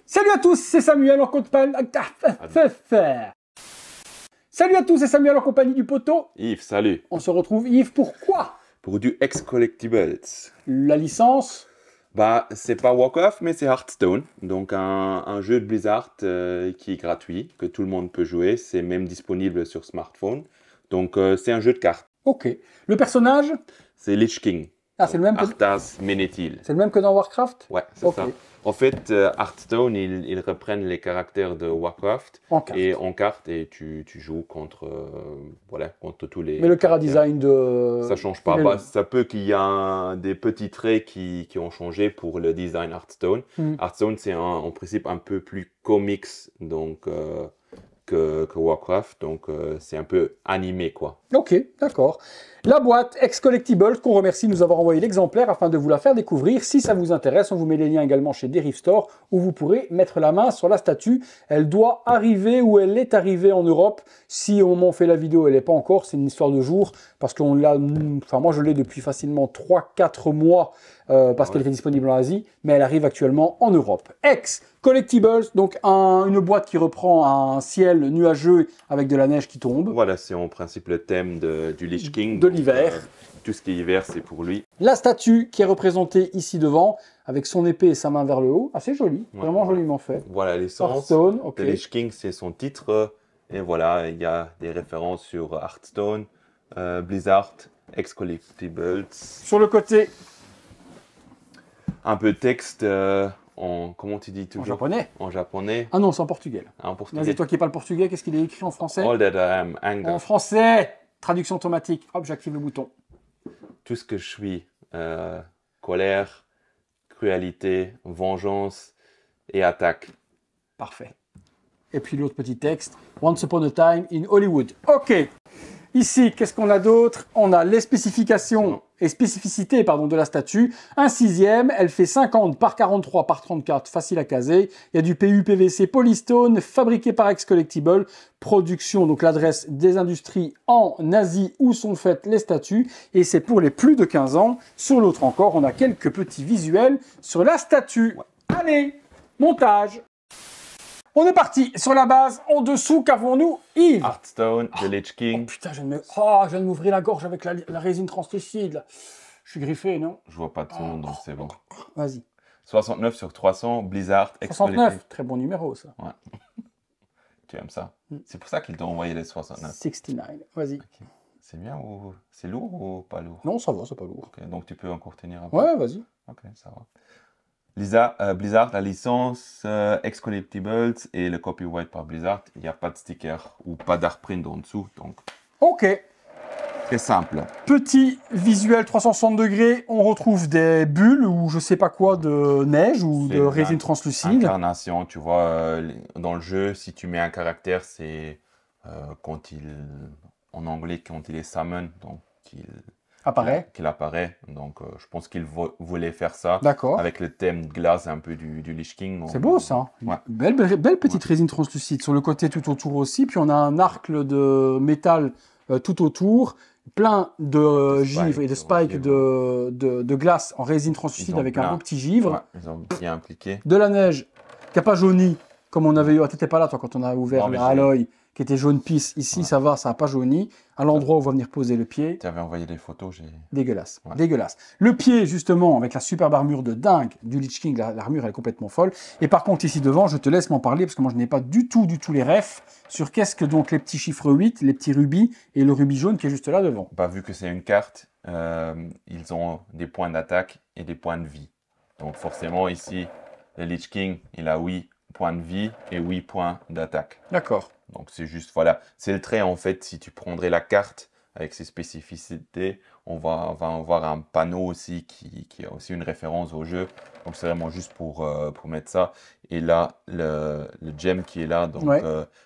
Salut à tous, c'est Samuel en compagnie... Salut à tous, c'est Samuel en compagnie du poteau. Yves, salut. On se retrouve, Yves, pourquoi? Pour du X-Collectibles. La licence? Bah, c'est pas Warcraft, mais c'est Hearthstone. Donc, un jeu de Blizzard qui est gratuit, que tout le monde peut jouer. C'est même disponible sur smartphone. Donc, c'est un jeu de cartes. Ok. Le personnage? C'est Lich King. Ah, c'est le même que... Arthas Menethil. C'est le même que dans Warcraft? Ouais, c'est Ok. ça. En fait, Hearthstone, ils reprennent les caractères de Warcraft En carte. et en carte, et tu joues contre, voilà, contre tous les... Mais le chara caractères. design de... Ça change pas. Bah, ça peut qu'il y a des petits traits qui ont changé pour le design Hearthstone. Hearthstone, c'est en principe un peu plus comics donc, que Warcraft. Donc, c'est un peu animé, quoi. Ok, d'accord. La boîte X-Collectibles, qu'on remercie de nous avoir envoyé l'exemplaire afin de vous la faire découvrir. Si ça vous intéresse, on vous met les liens également chez Derive Store où vous pourrez mettre la main sur la statue. Elle doit arriver ou elle est arrivée en Europe. Si au moment où on fait la vidéo, elle n'est pas encore, c'est une histoire de jours parce qu'on l'a, enfin moi je l'ai depuis facilement 3-4 mois parce qu'elle était disponible en Asie, mais elle arrive actuellement en Europe. X-Collectibles, donc une boîte qui reprend un ciel nuageux avec de la neige qui tombe. Voilà, c'est en principe le thème du Lich King. De l'hiver. Tout ce qui est hiver, c'est pour lui. La statue qui est représentée ici devant, avec son épée et sa main vers le haut. Assez joli, vraiment joliment fait. Voilà, l'essence. Hearthstone, ok. Le Lich King, c'est son titre. Et voilà, il y a des références sur Hearthstone, Blizzard, X-Collectibles. Sur le côté, un peu de texte en, comment tu dis toujours? en japonais. En japonais. Ah non, c'est en portugais. En portugais. Vas-y, toi qui parles portugais, qu'est-ce qu'il est écrit en français? All that I am, anger. En français, traduction automatique. Hop, j'active le bouton. Tout ce que je suis, colère, cruauté, vengeance et attaque. Parfait. Et puis l'autre petit texte. Once upon a time in Hollywood. Ok. Ici, qu'est-ce qu'on a d'autre? On a les spécifications et spécificités de la statue. Un 6e, elle fait 50 par 43 par 34, facile à caser. Il y a du PU PVC Polystone, fabriqué par X-Collectibles. Production, donc l'adresse des industries en Asie où sont faites les statues. Et c'est pour les plus de 15 ans. Sur l'autre encore, on a quelques petits visuels sur la statue. Ouais. Allez, montage. On est parti sur la base. En dessous, qu'avons-nous, Yves? Hearthstone, The Lich King. Oh putain, je viens de m'ouvrir la gorge avec la résine translucide. Là. Je suis griffé, non? Je vois pas de son, donc c'est bon. Vas-y. 69 sur 300, Blizzard, 69, très bon numéro ça. Ouais. Tu aimes ça? C'est pour ça qu'ils t'ont envoyé les 69. 69, vas-y. Okay. C'est bien ou c'est lourd ou pas lourd? Non, ça va, c'est pas lourd. Okay, donc tu peux encore tenir un peu? Ouais, vas-y. Ok, ça va. Blizzard, la licence, X-Collectibles et le copyright par Blizzard. Il n'y a pas de sticker ou pas d'art print en dessous, donc... Ok. Très simple. Petit visuel 360 degrés, on retrouve des bulles ou je sais pas quoi de neige ou de résine translucide. Incarnation, tu vois, dans le jeu, si tu mets un caractère, c'est quand en anglais, quand il est summon, donc qu'il apparaît. Donc, je pense qu'il voulait faire ça. D'accord. Avec le thème de glace un peu du Lich King. C'est beau ça. Ouais. Belle petite résine translucide. Sur le côté tout autour aussi. Puis on a un arc de métal tout autour. Plein de givre et de spikes de glace en résine translucide avec un beau petit givre. Ouais, ils ont bien impliqué. De la neige qui n'a pas jauni comme on avait eu. Ah, t'étais pas là toi quand on a ouvert la Alloy qui était jaune pisse. Ici ça va, ça n'a pas jauni. À l'endroit où on va venir poser le pied. Tu avais envoyé des photos, dégueulasse, dégueulasse. Le pied justement avec la superbe armure de dingue du Lich King, l'armure elle est complètement folle. Et par contre ici devant, je te laisse m'en parler parce que moi je n'ai pas du tout les refs sur qu'est-ce que donc les petits chiffres 8, les petits rubis et le rubis jaune qui est juste là devant. Bah, vu que c'est une carte, ils ont des points d'attaque et des points de vie. Donc forcément ici, le Lich King, il a 8 points de vie et 8 points d'attaque. D'accord. Donc c'est juste, voilà, c'est le trait en fait, si tu prendrais la carte avec ses spécificités, on va avoir un panneau aussi qui a aussi une référence au jeu. Donc c'est vraiment juste pour mettre ça. Et là, le gem qui est là, donc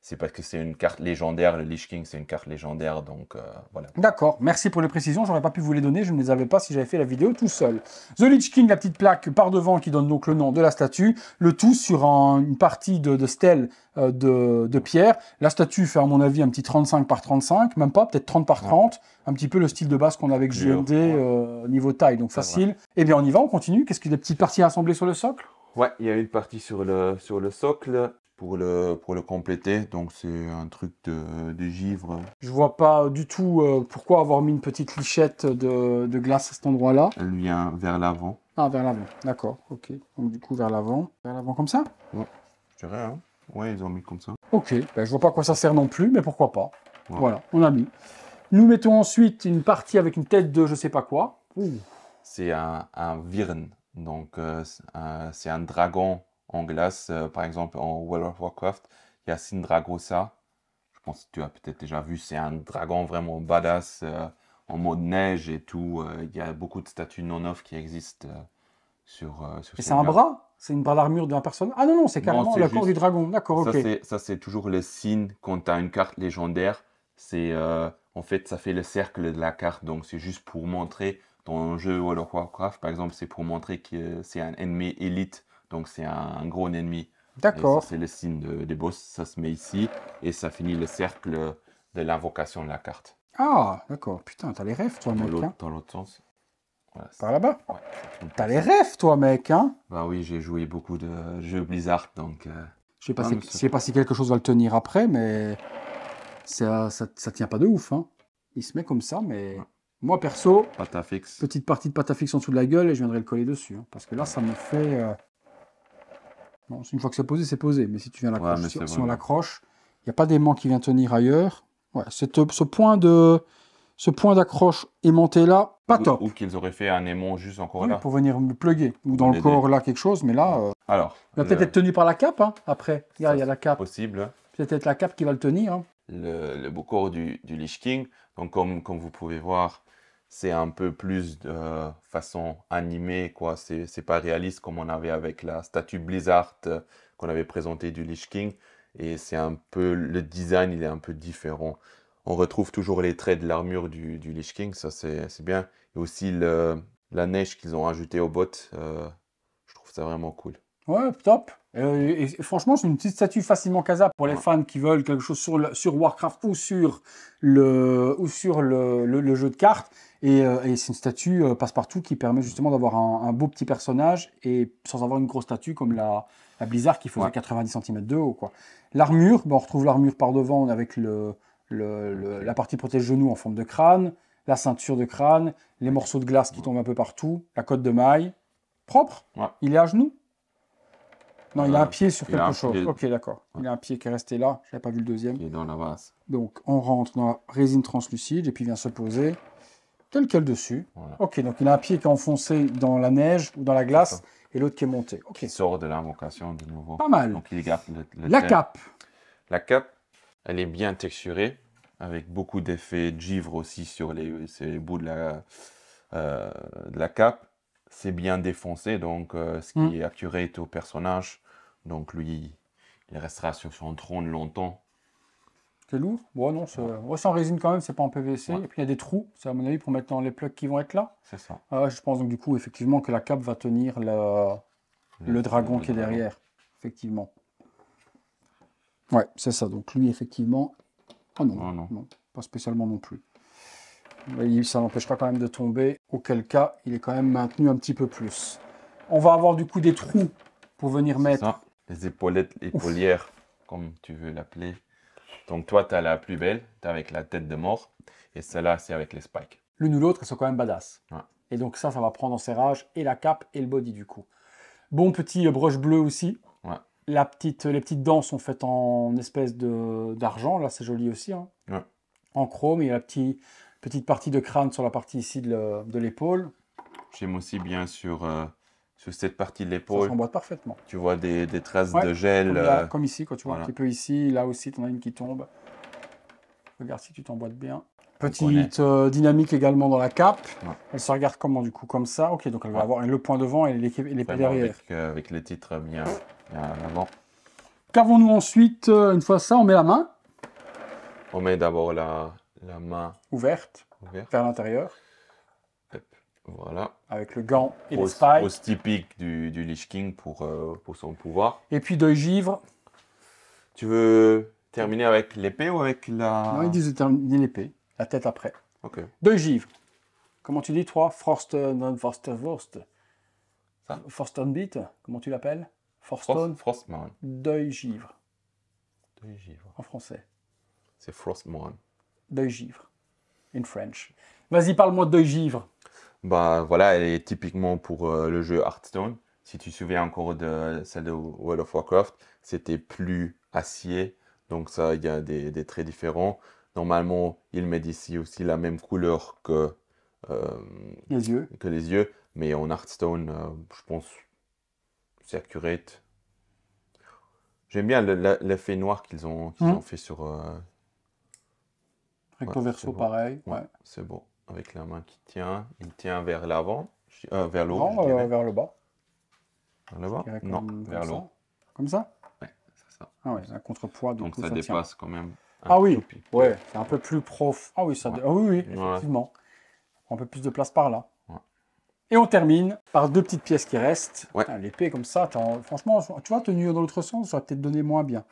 c'est parce que c'est une carte légendaire. Le Lich King, c'est une carte légendaire, donc voilà. D'accord, merci pour les précisions. J'aurais pas pu vous les donner, je ne les avais pas si j'avais fait la vidéo tout seul. The Lich King, la petite plaque par devant qui donne donc le nom de la statue. Le tout sur une partie de stèle de pierre. La statue fait à mon avis un petit 35 par 35, même pas, peut-être 30 par 30. Un petit peu le style de base qu'on a avec GMD niveau taille, donc facile. Eh bien on y va, on continue. Qu'est-ce que des petites parties assemblées sur le socle? Ouais, il y a une partie sur le socle pour le compléter. Donc, c'est un truc de givre. Je vois pas du tout pourquoi avoir mis une petite lichette de glace à cet endroit-là. Elle vient vers l'avant. Ah, vers l'avant, d'accord, ok. Donc du coup vers l'avant comme ça. Ouais, je dirais, hein. Ouais, ils ont mis comme ça. Ok, ben, je vois pas à quoi ça sert non plus, mais pourquoi pas. Ouais. Voilà, on a mis. Nous mettons ensuite une partie avec une tête de je sais pas quoi. Ouh. C'est un Wyrn. Donc, c'est un dragon en glace. Par exemple, en World of Warcraft, il y a Sindragosa. Je pense que tu as peut-être déjà vu. C'est un dragon vraiment badass en mode neige et tout. Il y a beaucoup de statues non-off qui existent sur Et ce c'est un jeu-là. bras? C'est une bras d'armure d'un personnage? Ah non, non, c'est Non, carrément c'est le corps juste- du dragon. D'accord, ok. Ça, c'est toujours le signe quand tu as une carte légendaire. En fait, ça fait le cercle de la carte. Donc, c'est juste pour montrer dans un jeu World of Warcraft, par exemple, c'est pour montrer que c'est un ennemi élite. Donc, c'est un gros ennemi. Et ça, D'accord. c'est le signe des boss. Ça se met ici et ça finit le cercle de l'invocation de la carte. Ah, d'accord. Putain, t'as les rêves, toi, mec. Hein. Dans l'autre sens. Voilà, Par là-bas. ouais, ça tourne T'as comme les ça. rêves, toi, mec. Hein. Bah oui, j'ai joué beaucoup de jeux Blizzard. Donc, Je sais pas, Ah, si, mais je ça- sais pas si quelque chose va le tenir après, mais ça tient pas de ouf. Hein. Il se met comme ça, mais Ouais. moi, perso, Patafix. petite partie de pâte à fixe en dessous de la gueule et je viendrai le coller dessus. Hein, parce que là, ça me fait... Bon, une fois que c'est posé. Mais si tu viens Ouais, l'accrocher, mais si, c'est si on vraiment- l'accroche, il n'y a pas d'aimant qui vient tenir ailleurs. Ouais, ce point d'accroche aimanté là, pas top. Ou qu'ils auraient fait un aimant juste encore Oui, là. pour venir me plugger. Ou dans le l'aider. corps là, quelque chose. Mais là, Alors, il va peut-être être tenu par la cape, hein, après. Regarde, il y a la cape. possible. Peut-être être la cape qui va le tenir. Hein. Le beau corps du Lich King. Donc, comme vous pouvez voir, c'est un peu plus de façon animée, quoi. C'est pas réaliste comme on avait avec la statue Blizzard qu'on avait présentée du Lich King. Et c'est un peu, le design, il est un peu différent. On retrouve toujours les traits de l'armure du Lich King, ça c'est bien. Et aussi la neige qu'ils ont ajoutée au bot, je trouve ça vraiment cool. Ouais, top. Et franchement, c'est une petite statue facilement casable pour les Ouais. fans qui veulent quelque chose sur Warcraft ou sur le jeu de cartes. Et c'est une statue passe-partout qui permet justement d'avoir un beau petit personnage et sans avoir une grosse statue comme la Blizzard qui faisait Ouais. 90 cm de haut. Quoi. L'armure, on retrouve l'armure par devant avec la partie protège-genou en forme de crâne, la ceinture de crâne, les morceaux de glace qui tombent un peu partout, la cotte de maille. Propre. Ouais. Il est à genoux. Non, il a un Euh, pied sur il a quelque un chose. pied. Ok, d'accord. Il a un pied qui est resté là. Je n'avais pas vu le deuxième. Qui est dans la vase. Donc, on rentre dans la résine translucide et puis il vient se poser tel quel dessus. Voilà. Ok, donc il a un pied qui est enfoncé dans la neige ou dans la glace et l'autre qui est monté. Ok, Qui sort de l'invocation de nouveau. pas mal. Donc il garde le La thème. cape. La cape, elle est bien texturée, avec beaucoup d'effets de givre aussi sur les bouts de la cape. C'est bien défoncé, donc ce qui est accurate au personnage. Donc lui, il restera sur son trône longtemps. C'est lourd. Bon, non, c'est en résine quand même, c'est pas en PVC. Ouais. Et puis il y a des trous, c'est à mon avis pour mettre dans les plugs qui vont être là. C'est ça. Je pense donc du coup, effectivement, que la cape va tenir le dragon qui est derrière. Effectivement. Ouais, c'est ça. Donc lui, effectivement. Ah non, Oh non. non, pas spécialement non plus. Mais ça l'empêchera quand même de tomber, auquel cas, il est quand même maintenu un petit peu plus. On va avoir du coup des trous pour venir C'est mettre. ça. Les épaulettes, épaulières, comme tu veux l'appeler. Donc toi, tu as la plus belle, tu as avec la tête de mort. Et celle-là, c'est avec les spikes. L'une ou l'autre, elles sont quand même badass. Ouais. Et donc ça va prendre en serrage et la cape et le body du coup. Bon petit broche bleu aussi. Ouais. Les petites dents sont faites en espèce d'argent, là c'est joli aussi. Hein. Ouais. En chrome, il y a la petite partie de crâne sur la partie ici de l'épaule. J'aime aussi bien sur cette partie de Ça l'épaule, s'emboîte parfaitement. tu vois des traces Ouais, de gel. comme ici, quand tu vois voilà. un petit peu ici, là aussi, tu en as une qui tombe. Regarde si tu t'emboîtes bien. connaît. Petite dynamique également dans la cape. Ouais. Elle se regarde comment du coup? Comme ça. Ok, donc elle va Ouais. avoir le point devant et l'épée Vraiment derrière. avec les titres bien à l'avant. Qu'avons-nous ensuite? Une fois ça, on met la main On met d'abord la main ouverte ouverte. vers l'intérieur Hop, voilà. avec le gant et les Pose spikes. typique du Lich King pour son pouvoir. Et puis d'œil givre. Tu veux terminer avec l'épée ou avec la... Non, ils disent de terminer l'épée. La tête après. Ok. D'œil givre. Comment tu dis, toi? Forstenwurst. Ça Forstenbeat, comment tu l'appelles? Frostone, Frostman. deuil givre, Deuil givre. en français. C'est Frostman. Deuil givre, in French. Vas-y, parle-moi de deuil givre. Bah voilà, elle est typiquement pour le jeu Hearthstone. Si tu te souviens encore de celle de World of Warcraft, c'était plus acier. Donc ça, il y a des traits différents. Normalement, ils mettent ici aussi la même couleur euh, Les yeux. que les yeux. Mais en Hearthstone, je pense, c'est accurate. J'aime bien l'effet noir qu'ils ont fait sur... Recto ouais, verso, c'est beau. pareil. Ouais, Ouais. c'est beau. Avec la main qui tient. Il tient vers l'avant, vers l'eau, Non, je dirais. vers le bas. Vers le bas? Je dirais Non, comme vers ça. l'eau. Comme ça? Ouais, c'est ça. Ah ouais, un contrepoids, du Donc coup, ça ça tient. dépasse quand même un Ah oui, tout petit peu. ouais, c'est un peu plus prof. Ah oui, Ouais. ah oui, oui, Ouais. effectivement. Un peu plus de place par là. Ouais. Et on termine par deux petites pièces qui restent. Ouais. Ah, l'épée comme ça, franchement, tu vois, tenue dans l'autre sens, ça aurait peut-être donné moins bien.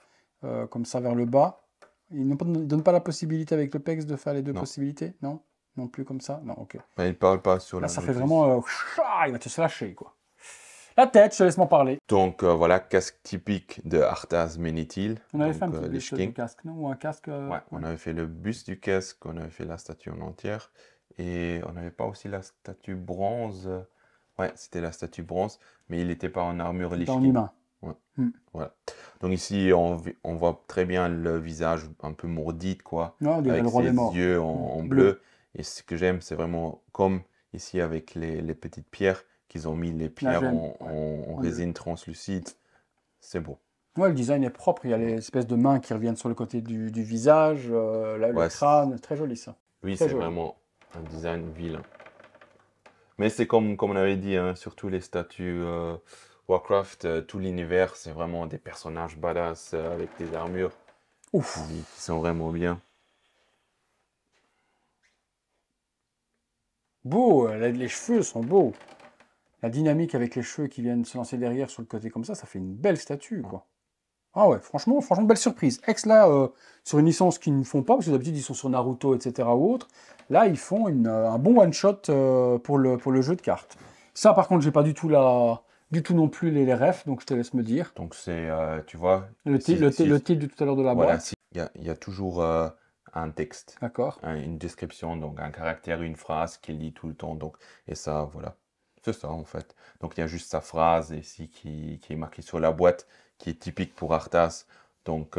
Comme ça vers le bas. Ils ne donnent pas la possibilité avec le PEX de faire les deux Non. possibilités, non? Non plus comme ça? Non, ok. Mais il parle pas sur Là, la ça fait notice. vraiment... il va te slasher, quoi. La tête, je te laisse m'en parler. Donc voilà, casque typique de Arthas Menethil. On avait donc, fait un petit Lich buste King. du casque, non? Ou un casque... Ouais, on avait fait le buste du casque, on avait fait la statue en entière. Et on n'avait pas aussi la statue bronze. Ouais, c'était la statue bronze, mais il n'était pas en armure Lich en King. humain. Ouais. Hmm. Voilà. Donc ici, on voit très bien le visage un peu morbide, quoi. Non, on dirait Avec le roi des ses morts. yeux en bleu. Et ce que j'aime, c'est vraiment comme ici avec les petites pierres, qu'ils ont mis les pierres gemme, en résine translucide. C'est beau. Ouais, le design est propre. Il y a les espèces de mains qui reviennent sur le côté du visage, le Ouais, crâne. Très joli, ça. Oui, Très c'est joli. vraiment un design vilain. Mais c'est comme on avait dit, hein, surtout les statues Warcraft, tout l'univers, c'est vraiment des personnages badass avec des armures Ouf. qui sont vraiment bien. Beau, les cheveux sont beaux. La dynamique avec les cheveux qui viennent se lancer derrière sur le côté comme ça fait une belle statue, quoi. Ah ouais, franchement, belle surprise. Ex, là, sur une licence qu'ils ne font pas, parce que d'habitude, ils sont sur Naruto, etc. ou autre. Là, ils font un bon one-shot pour le jeu de cartes. Ça, par contre, j'ai pas du tout non plus les refs, donc je te laisse me dire. Donc c'est, tu vois, Le titre de tout à l'heure de la voilà, boîte. il y a toujours un texte, D'accord. une description, donc un caractère, une phrase qu'il dit tout le temps. Donc, et ça, voilà, c'est ça en fait. Donc il y a juste sa phrase ici qui est marquée sur la boîte, qui est typique pour Arthas. Donc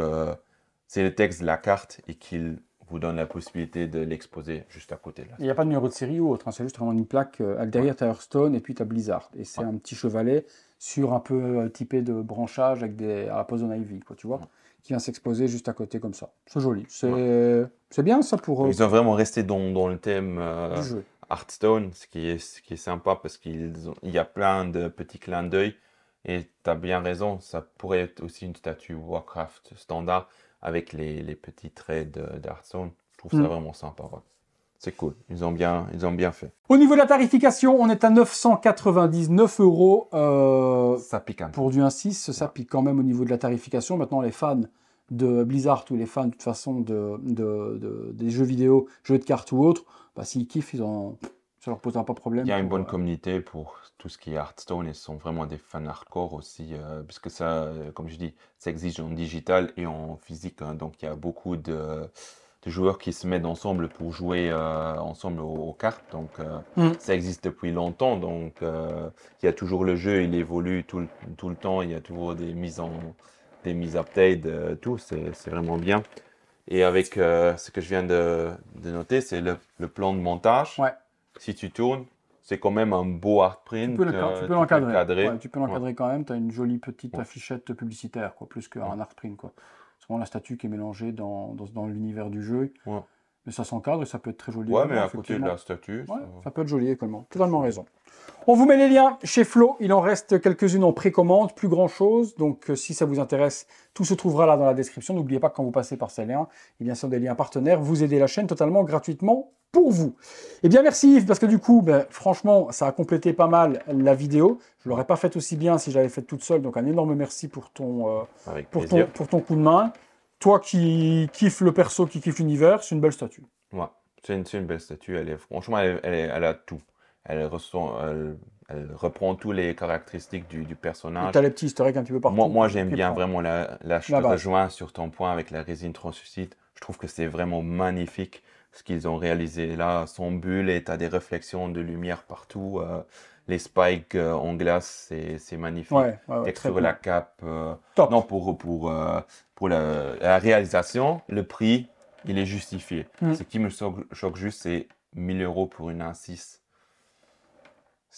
c'est le texte de la carte et qu'il vous donne la possibilité de l'exposer juste à côté. Il n'y a pas de numéro de série ou autre, hein, c'est juste vraiment une plaque. Derrière, tu as Hearthstone et puis tu as Blizzard. Et c'est un petit chevalet sur un peu typé de branchage avec à la Poison Ivy, quoi, tu vois, qui vient s'exposer juste à côté comme ça. C'est joli. C'est bien ça pour... Ils ont vraiment resté dans le thème du jeu. Hearthstone, ce qui est sympa parce qu'il y a plein de petits clins d'œil. Et tu as bien raison, ça pourrait être aussi une statue Warcraft standard avec les petits traits de Hearthstone. Je trouve ça vraiment sympa. Ouais. C'est cool, ils ont bien fait. Au niveau de la tarification, on est à 999 €. Ça pique un peu. Pour du 1.6, ça pique quand même au niveau de la tarification. Maintenant, les fans de Blizzard ou les fans de toute façon des jeux vidéo, jeux de cartes ou autres, bah, s'ils kiffent, ça leur posera pas de problème. Il y a une bonne communauté pour tout ce qui est Hearthstone et ce sont vraiment des fans hardcore aussi, puisque ça, comme je dis, ça existe en digital et en physique. Hein, donc il y a beaucoup de joueurs qui se mettent ensemble pour jouer ensemble aux cartes. Donc ça existe depuis longtemps. Donc il y a toujours le jeu, il évolue tout le temps. Il y a toujours des mises update, tout. C'est vraiment bien. Et avec ce que je viens de noter, c'est le plan de montage. Ouais. Si tu tournes, c'est quand même un beau art print. Tu peux l'encadrer. Ouais, tu peux l'encadrer Ouais. quand même. Tu as une jolie petite affichette publicitaire, quoi, plus qu'un art print, quoi. C'est vraiment la statue qui est mélangée dans l'univers du jeu. Ouais. Mais ça s'encadre et ça peut être très joli. Ouais, mais à côté de la statue. Ouais, ça peut être joli également. Totalement raison. On vous met les liens chez Flo. Il en reste quelques-unes en précommande, plus grand-chose. Donc, si ça vous intéresse, tout se trouvera là dans la description. N'oubliez pas que quand vous passez par ces liens, il y a bien sûr des liens partenaires. Vous aidez la chaîne totalement gratuitement pour vous. Eh bien, merci Yves, parce que du coup, franchement, ça a complété pas mal la vidéo. Je ne l'aurais pas faite aussi bien si j'avais fait toute seule. Donc, un énorme merci pour ton coup de main. Toi qui kiffes le perso, qui kiffe l'univers, c'est une belle statue. Ouais, c'est une belle statue. Franchement, elle a tout. Elle elle reprend toutes les caractéristiques du personnage. Tu as les petits historiques un petit peu partout. Moi j'aime bien vraiment je te base. rejoins sur ton point avec la résine translucide. Je trouve que c'est vraiment magnifique ce qu'ils ont réalisé là. Son bulle et tu as des réflexions de lumière partout. Les spikes en glace, c'est magnifique. Texture la cape. Top. Non, pour la réalisation, le prix, il est justifié. Ce qui me choque juste, c'est 1000 € pour une 1.6.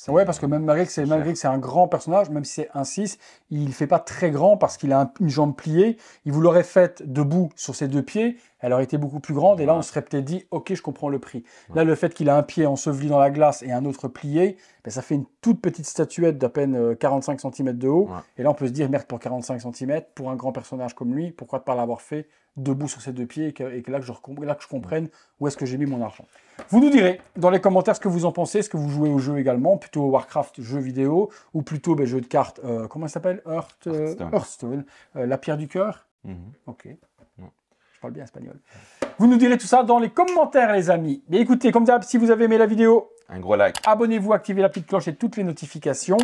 Ouais, parce que malgré que c'est un grand personnage, même si c'est un 6, il ne fait pas très grand parce qu'il a une jambe pliée. Il vous l'aurait faite debout sur ses deux pieds, elle aurait été beaucoup plus grande. Et là, on serait peut-être dit, ok, je comprends le prix. Là, le fait qu'il a un pied enseveli dans la glace et un autre plié, ben, ça fait une toute petite statuette d'à peine 45 cm de haut. Et là, on peut se dire, merde, pour 45 cm, pour un grand personnage comme lui, pourquoi ne pas l'avoir fait debout sur ses deux pieds et que là que je comprenne où est-ce que j'ai mis mon argent. Vous nous direz dans les commentaires ce que vous en pensez, est-ce que vous jouez au jeu également, plutôt Warcraft, jeu vidéo, ou plutôt jeu de cartes, comment ça s'appelle, Hearthstone, la pierre du cœur. Ok, je parle bien espagnol. Vous nous direz tout ça dans les commentaires les amis. Mais écoutez, comme d'hab, si vous avez aimé la vidéo, un gros like. Abonnez-vous, activez la petite cloche et toutes les notifications.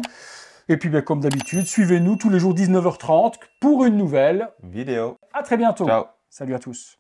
Et puis comme d'habitude, suivez-nous tous les jours 19h30 pour une nouvelle vidéo. À très bientôt. Ciao. Salut à tous.